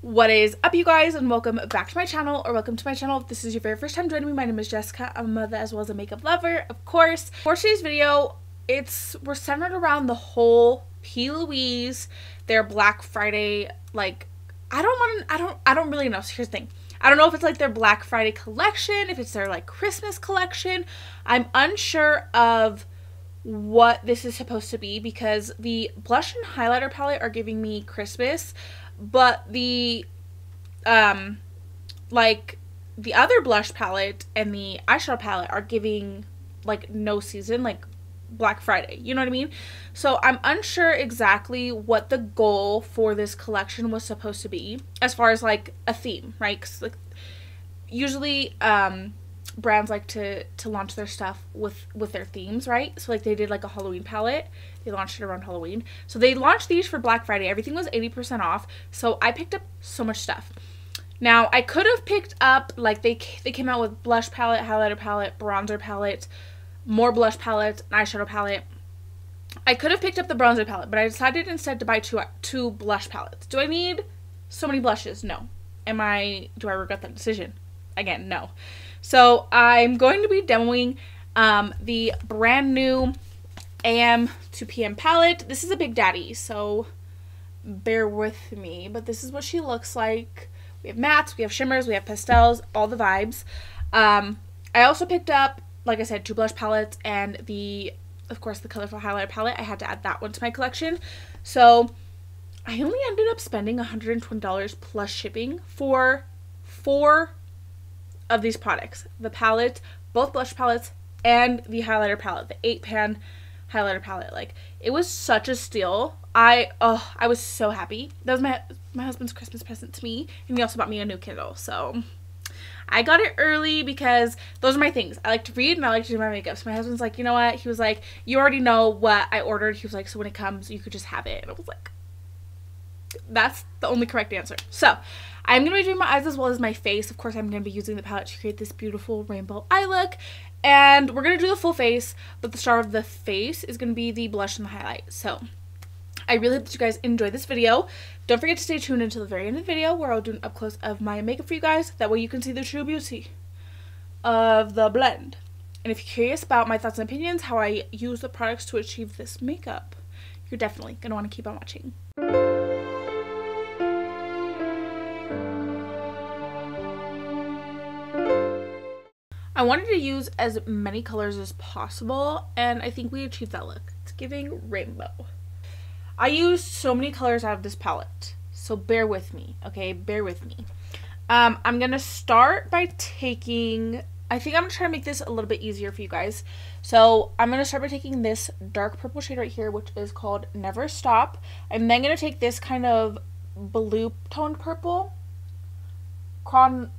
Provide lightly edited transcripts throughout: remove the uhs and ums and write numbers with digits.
What is up, you guys, and welcome back to my channel, or welcome to my channel if this is your very first time joining me. My name is Jessica. I'm a mother as well as a makeup lover, of course. For today's video, we're centered around the whole P.Louise, their Black Friday, like, I don't really know. So here's the thing. I don't know if it's like their Black Friday collection, if it's their like Christmas collection. I'm unsure of what this is supposed to be because the blush and highlighter palette are giving me Christmas, but the like the other blush palette and the eyeshadow palette are giving like no season, like Black Friday, you know what I mean? So I'm unsure exactly what the goal for this collection was supposed to be as far as like a theme, right? Because like usually brands like to launch their stuff with their themes, right? So like they did like a Halloween palette, they launched it around Halloween, so they launched these for Black Friday. Everything was 80% off, so I picked up so much stuff. Now I could have picked up, like they came out with blush palette, highlighter palette, bronzer palette, more blush palette, an eyeshadow palette. I could have picked up the bronzer palette, but I decided instead to buy two blush palettes. Do I need so many blushes? No. Do I regret that decision? Again, no. So I'm going to be demoing the brand new AM to PM palette. This is a Big Daddy, so bear with me, but this is what she looks like. We have mattes, we have shimmers, we have pastels, all the vibes. I also picked up, like I said, two blush palettes and of course, the colorful highlighter palette. I had to add that one to my collection. So I only ended up spending $120 plus shipping for 4 of these products. The palette, both blush palettes, and the highlighter palette, the 8-pan highlighter palette. Like, it was such a steal. I was so happy. That was my husband's Christmas present to me, and he also bought me a new Kindle. So I got it early because those are my things. I like to read and I like to do my makeup. So my husband's like, you know what? He was like, you already know what I ordered. He was like, so when it comes, you could just have it. And I was like, that's the only correct answer. So I'm going to be doing my eyes as well as my face. Of course, I'm going to be using the palette to create this beautiful rainbow eye look. And we're going to do the full face, but the star of the face is going to be the blush and the highlight. So I really hope that you guys enjoy this video. Don't forget to stay tuned until the very end of the video where I'll do an up close of my makeup for you guys. That way you can see the true beauty of the blend. And if you're curious about my thoughts and opinions, how I use the products to achieve this makeup, you're definitely going to want to keep on watching. I wanted to use as many colors as possible, and I think we achieved that look. It's giving rainbow. I used so many colors out of this palette, so bear with me, okay? Bear with me. I'm going to start by taking, I think I'm going to try to make this a little bit easier for you guys. So I'm going to start by taking this dark purple shade right here, which is called Never Stop. I'm then going to take this kind of blue toned purple, Chronology.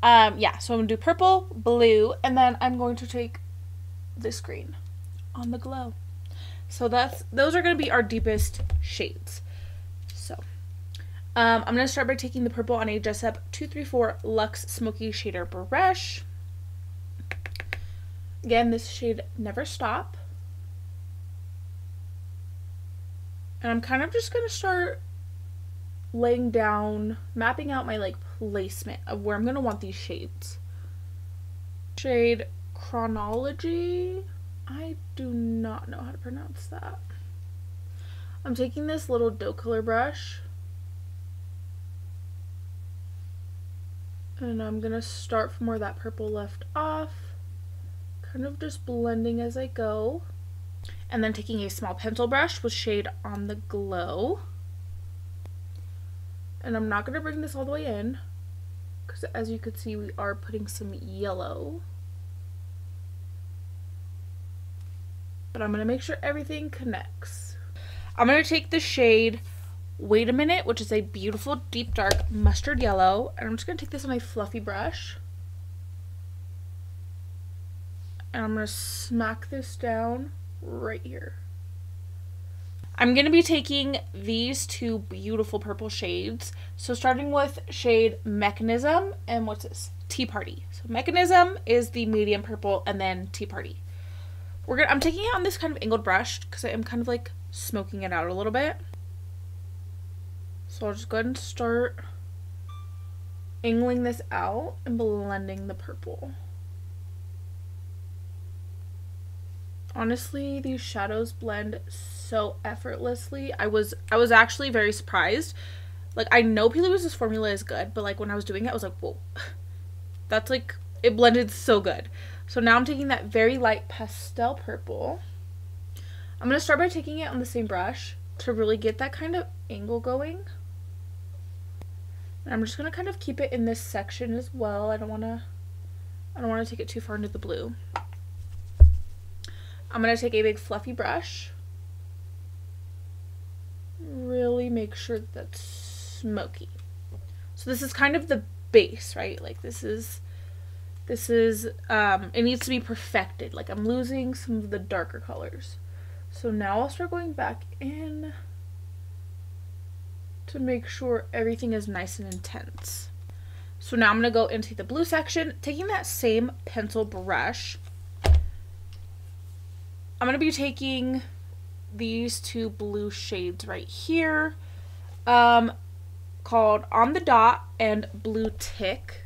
Yeah, so I'm going to do purple, blue, and then I'm going to take this green on the glow. So those are going to be our deepest shades. So I'm going to start by taking the purple on a Dress Up 234 Luxe Smoky Shader brush. Again, this shade Never Stop. And I'm kind of just going to start laying down, mapping out my like placement of where I'm going to want these shades. Shade Chronology. I do not know how to pronounce that. I'm taking this little doe color brush and I'm going to start from where that purple left off, kind of just blending as I go, and then taking a small pencil brush with shade On the Glow. And I'm not going to bring this all the way in because as you can see, we are putting some yellow. But I'm going to make sure everything connects. I'm going to take the shade Wait a Minute, which is a beautiful deep dark mustard yellow. And I'm just going to take this on my fluffy brush. And I'm going to smack this down right here. I'm going to be taking these two beautiful purple shades. So starting with shade Mechanism and what's this? Tea Party. So Mechanism is the medium purple and then Tea Party. I'm taking it on this kind of angled brush because I am kind of like smoking it out a little bit. So I'll just go ahead and start angling this out and blending the purple. Honestly, these shadows blend so effortlessly. I was actually very surprised. Like, I know P.Louise's formula is good, but like when I was doing it, I was like, whoa. That's like, it blended so good. So now I'm taking that very light pastel purple. I'm going to start by taking it on the same brush to really get that kind of angle going. And I'm just going to kind of keep it in this section as well. I don't want to take it too far into the blue. I'm going to take a big fluffy brush. Really make sure that that's smoky. So this is kind of the base, right? Like this is it needs to be perfected. Like I'm losing some of the darker colors. So now I'll start going back in to make sure everything is nice and intense. So now I'm going to go into the blue section, taking that same pencil brush. I'm going to be taking these two blue shades right here, called On the Dot and Blue Tick.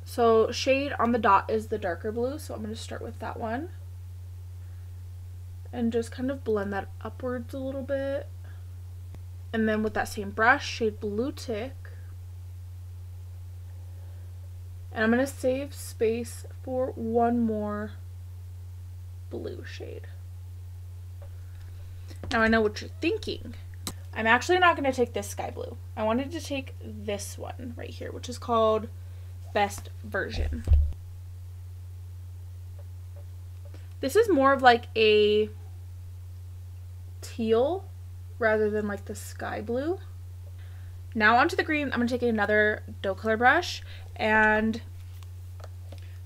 So shade On the Dot is the darker blue, so I'm going to start with that one. And just kind of blend that upwards a little bit. And then with that same brush, shade Blue Tick. And I'm going to save space for one more blue shade. Now I know what you're thinking. I'm actually not going to take this sky blue. I wanted to take this one right here, which is called Best Version. This is more of like a teal rather than like the sky blue. Now onto the green. I'm going to take another doe color brush, and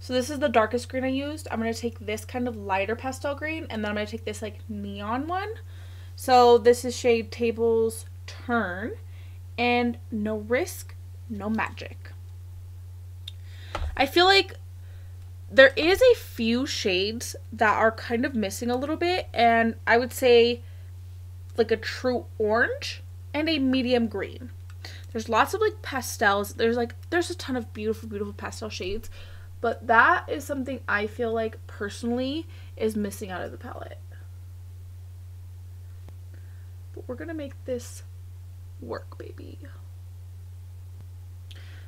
so this is the darkest green I used. I'm going to take this kind of lighter pastel green, and then I'm going to take this like neon one. So this is shade Table's Turn, and No Risk, No Magic. I feel like there is a few shades that are kind of missing a little bit, and I would say like a true orange and a medium green. There's lots of like pastels. There's a ton of beautiful pastel shades, but that is something I feel like personally is missing out of the palette. But we're gonna make this work, baby.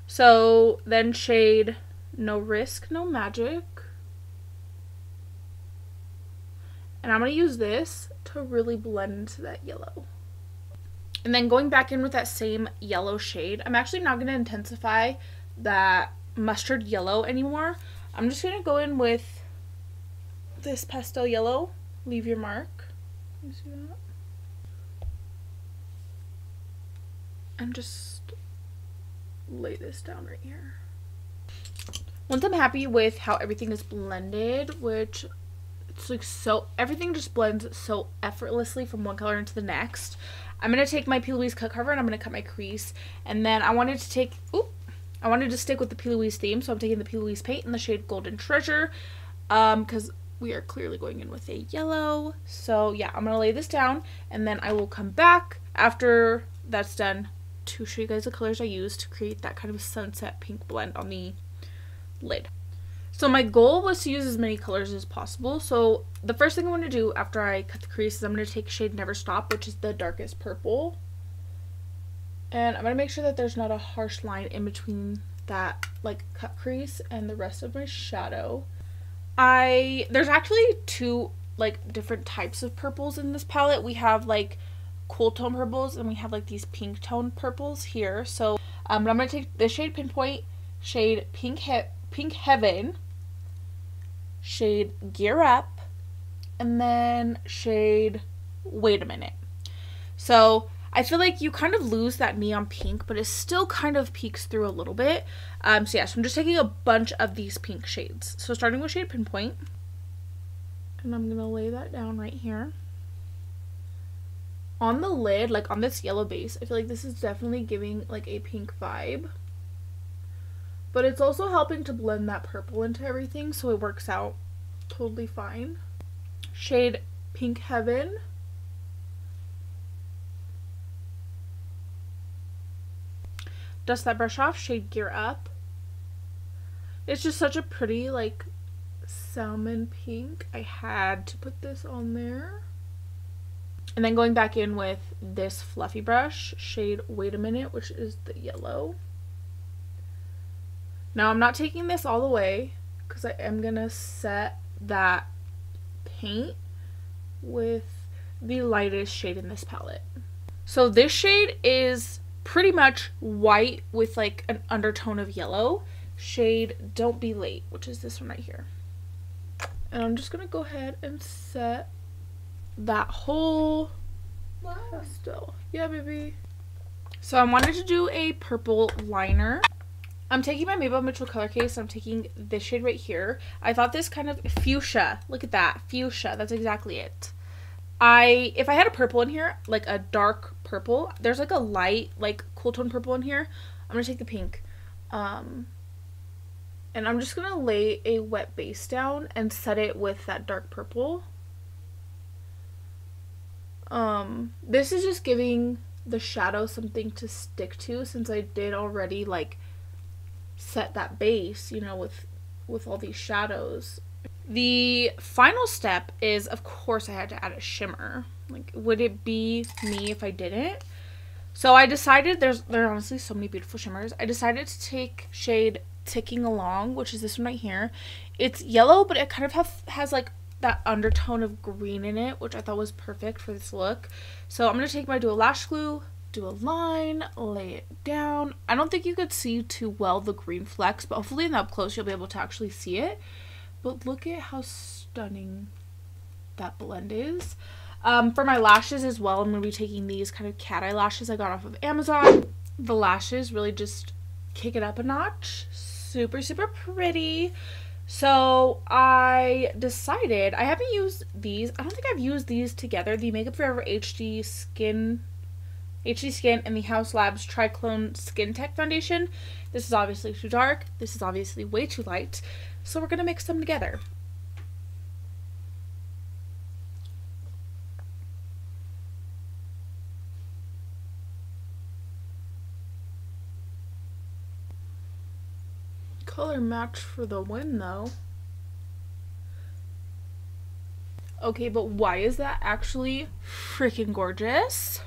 So then shade No Risk, No Magic. And I'm going to use this to really blend into that yellow. And then going back in with that same yellow shade, I'm actually not going to intensify that mustard yellow anymore. I'm just going to go in with this pastel yellow. Leave your mark. You see that? And just lay this down right here. Once I'm happy with how everything is blended, which it's like so, everything just blends so effortlessly from one color into the next, I'm going to take my P.Louise cut cover and I'm going to cut my crease. And then I wanted to stick with the P.Louise theme, so I'm taking the P.Louise paint in the shade Golden Treasure, because we are clearly going in with a yellow. So yeah, I'm going to lay this down, and then I will come back after that's done to show you guys the colors I used to create that kind of sunset pink blend on the lid. So my goal was to use as many colors as possible. So the first thing I'm going to do after I cut the crease is I'm going to take shade Never Stop, which is the darkest purple. And I'm going to make sure that there's not a harsh line in between that like cut crease and the rest of my shadow. There's actually two like different types of purples in this palette. We have like cool tone purples and we have like these pink tone purples here. So but I'm going to take this shade Pinpoint, shade Pink Heaven, shade Gear Up, and then shade Wait a Minute. So I feel like you kind of lose that neon pink, but it still kind of peeks through a little bit. So yeah, so I'm just taking a bunch of these pink shades. So starting with shade Pinpoint, and I'm gonna lay that down right here. On the lid, like on this yellow base, I feel like this is definitely giving like a pink vibe. But it's also helping to blend that purple into everything, so it works out totally fine. Shade Pink Heaven. Dust that brush off. Shade Gear Up. It's just such a pretty, like, salmon pink. I had to put this on there. And then going back in with this fluffy brush, shade Wait a Minute, which is the yellow. Now I'm not taking this all the way because I am gonna set that paint with the lightest shade in this palette. So this shade is pretty much white with like an undertone of yellow. Shade Don't Be Late, which is this one right here. And I'm just gonna go ahead and set that whole pastel. Yeah, baby. So I wanted to do a purple liner. I'm taking my Maybelline Mitchell color case. I'm taking this shade right here. I thought this kind of fuchsia. Look at that. Fuchsia. That's exactly it. If I had a purple in here, like a dark purple, there's like a light, like cool tone purple in here. I'm going to take the pink. And I'm just going to lay a wet base down and set it with that dark purple. This is just giving the shadow something to stick to, since I did already like set that base, you know, with all these shadows. The final step is, of course, I had to add a shimmer. Like, would it be me if I didn't? So I decided, there are honestly so many beautiful shimmers. I decided to take shade Ticking Along, which is this one right here. It's yellow, but it kind of has like that undertone of green in it, which I thought was perfect for this look. So I'm going to take my Duo Lash Glue, do a line, lay it down. I don't think you could see too well the green flecks, but hopefully in the up close you'll be able to actually see it. But look at how stunning that blend is. For my lashes as well, I'm going to be taking these kind of cat eye lashes I got off of Amazon. The lashes really just kick it up a notch. Super, super pretty. So I decided, I haven't used these. I don't think I've used these together. The Makeup Forever HD Skin and the Haus Labs Triclone Skin Tech Foundation. This is obviously too dark. This is obviously way too light. So we're going to mix them together. Color match for the win though. Okay, but why is that actually freaking gorgeous?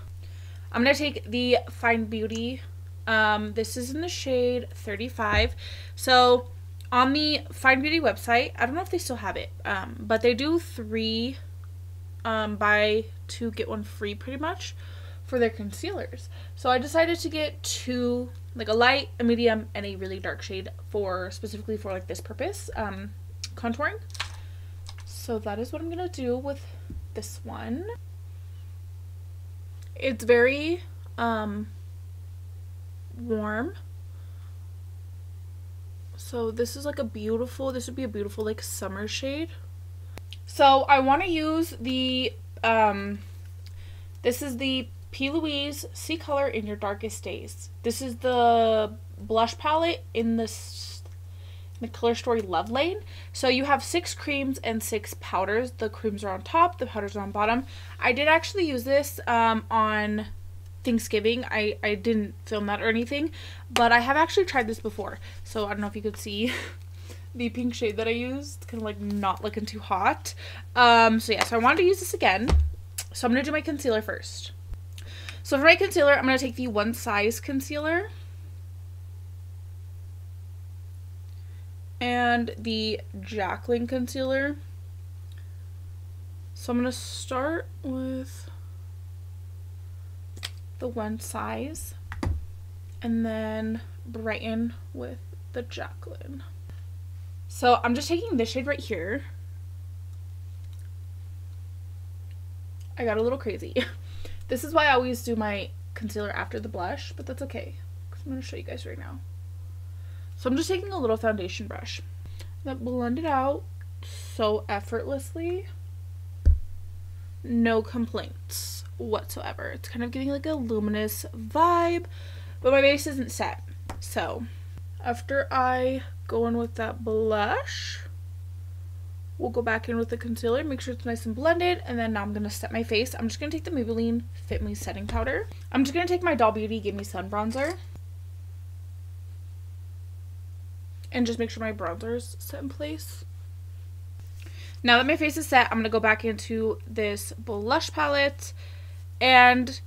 I'm going to take the Fine Beauty. This is in the shade 35. So on the Fine Beauty website, I don't know if they still have it, but they do 3 buy 2 get 1 free pretty much for their concealers. So I decided to get 2, like a light, a medium, and a really dark shade specifically for like this purpose, contouring. So that is what I'm gonna do with this one. It's very warm. So this is like this would be a beautiful like summer shade. So I want to use the this is the P.Louise See Color in Your Darkest Days. This is the blush palette in the Color Story Love Lane. So you have 6 creams and 6 powders. The creams are on top, the powders are on bottom. I did actually use this on Thanksgiving. I didn't film that or anything, but I have actually tried this before. So I don't know if you could see the pink shade that I used, kind of like not looking too hot. So yeah, so I wanted to use this again. So I'm going to do my concealer first. So for my concealer, I'm going to take the OneSize concealer and the Jaclyn concealer. So I'm going to start with the OneSize and then brighten with the Jaclyn. So I'm just taking this shade right here. I got a little crazy. This is why I always do my concealer after the blush, but that's okay, because I'm going to show you guys right now. So I'm just taking a little foundation brush that blended out so effortlessly. No complaints whatsoever. It's kind of giving like a luminous vibe, but my base isn't set. So after I go in with that blush, we'll go back in with the concealer, make sure it's nice and blended, and then now I'm going to set my face. I'm just going to take the Maybelline Fit Me setting powder. I'm just going to take my Doll Beauty Gimme Sun Bronzer and just make sure my bronzer's set in place. Now that my face is set, I'm going to go back into this blush palette, and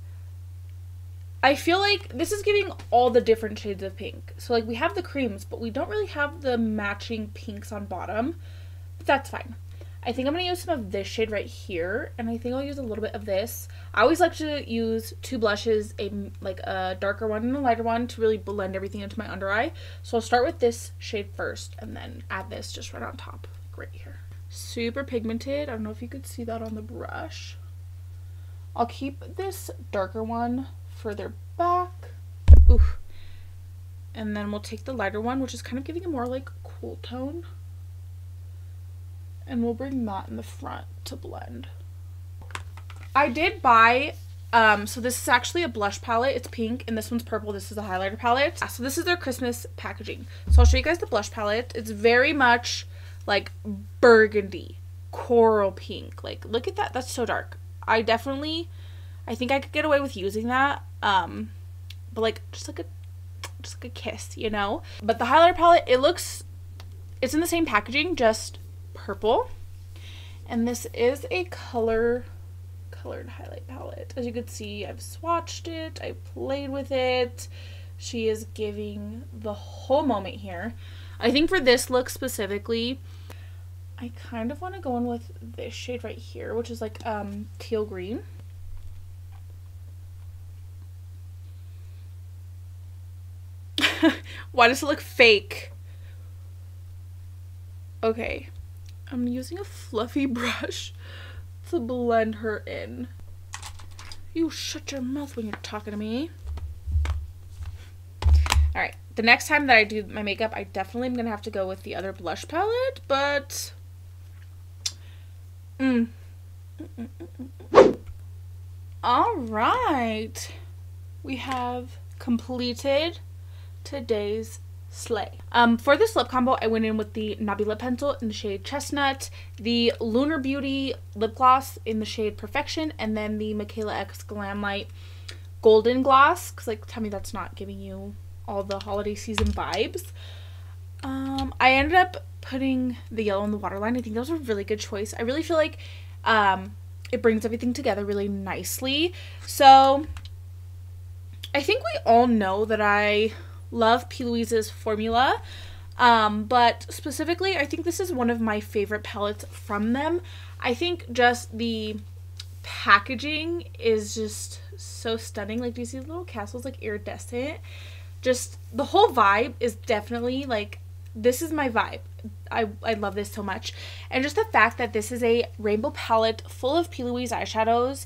I feel like this is giving all the different shades of pink. So like we have the creams, but we don't really have the matching pinks on bottom. But that's fine. I think I'm going to use some of this shade right here, and I think I'll use a little bit of this. I always like to use two blushes, like a darker one and a lighter one, to really blend everything into my under eye. So I'll start with this shade first and then add this just right on top, like right here. Super pigmented. I don't know if you could see that on the brush. I'll keep this darker one further back. Oof. And then we'll take the lighter one, which is kind of giving a more like cool tone, and we'll bring that in the front to blend. I did buy so this is actually a blush palette. It's pink and this one's purple. This is a highlighter palette. So this is their Christmas packaging. So I'll show you guys the blush palette. It's very much like burgundy, coral pink. Like look at that. That's so dark. I think I could get away with using that. But like just like a kiss, you know? But the highlighter palette, it's in the same packaging, just purple. And this is a colored highlight palette. As you can see, I've swatched it, I played with it. She is giving the whole moment here. I think for this look specifically, I kind of want to go in with this shade right here, which is like teal green. Why does it look fake? Okay, I'm using a fluffy brush to blend her in. You shut your mouth when you're talking to me. Alright, the next time that I do my makeup, I definitely am going to have to go with the other blush palette, but alright, we have completed today's slay. For this lip combo, I went in with the Knobby Lip Pencil in the shade Chestnut, the Lunar Beauty lip gloss in the shade Perfection, and then the Mikayla X Glamlite Golden Gloss, because like tell me that's not giving you all the holiday season vibes. I ended up putting the yellow in the waterline. I think that was a really good choice. I really feel like it brings everything together really nicely. So I think we all know that I love P.Louise's formula, but specifically I think this is one of my favorite palettes from them. I think just the packaging is just so stunning. Like, do you see the little castles like iridescent? Just the whole vibe is definitely like, this is my vibe. I love this so much. And just the fact that this is a rainbow palette full of P.Louise eyeshadows,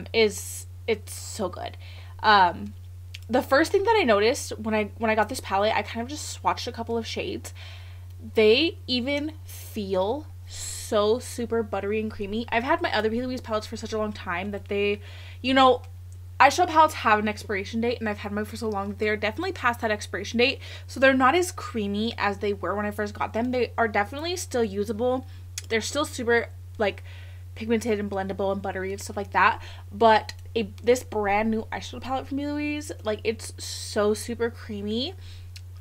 it's so good. The first thing that I noticed when I got this palette, I kind of just swatched a couple of shades. They even feel so super buttery and creamy. I've had my other P.Louise palettes for such a long time that they, you know, eyeshadow palettes have an expiration date, and I've had mine for so long. They're definitely past that expiration date, so they're not as creamy as they were when I first got them. They are definitely still usable. They're still super like pigmented and blendable and buttery and stuff like that, but this brand new eyeshadow palette from P.Louise, like, it's so super creamy,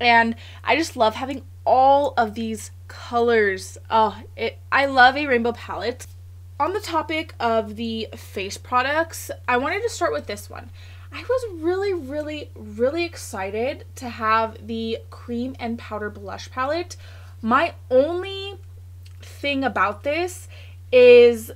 and I just love having all of these colors. I love a rainbow palette. On the topic of the face products, I wanted to start with this one. I was really excited to have the cream and powder blush palette. My only thing about this is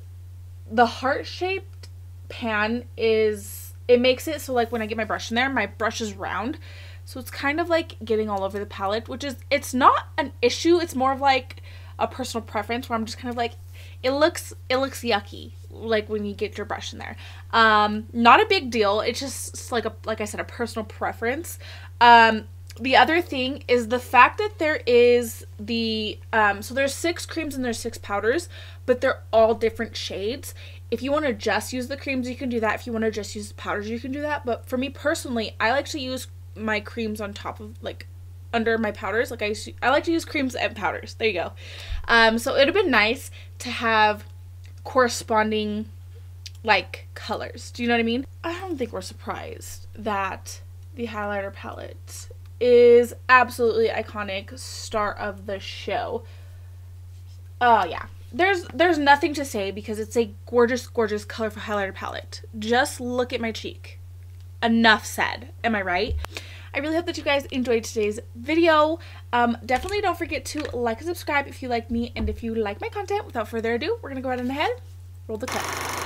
the heart-shaped pan it makes it so like when I get my brush in there, my brush is round, so it's kind of like getting all over the palette, which is, it's not an issue, it's more of like a personal preference where I'm just kind of like, it looks yucky like when you get your brush in there. Not a big deal, it's just like I said, a personal preference. The other thing is the fact that there is the so there's 6 creams and there's 6 powders, but they're all different shades. If you want to just use the creams, you can do that. If you want to just use the powders, you can do that. But for me personally, I like to use my creams on top of under my powders. Like I like to use creams and powders. There you go. So it would have been nice to have corresponding like colors. Do you know what I mean? I don't think we're surprised that the highlighter palette is absolutely iconic, star of the show. Yeah. There's nothing to say because it's a gorgeous, gorgeous colorful highlighter palette. Just look at my cheek. Enough said. Am I right? I really hope that you guys enjoyed today's video. Definitely don't forget to like and subscribe if you like me and if you like my content. Without further ado, we're gonna go right on ahead, roll the clip.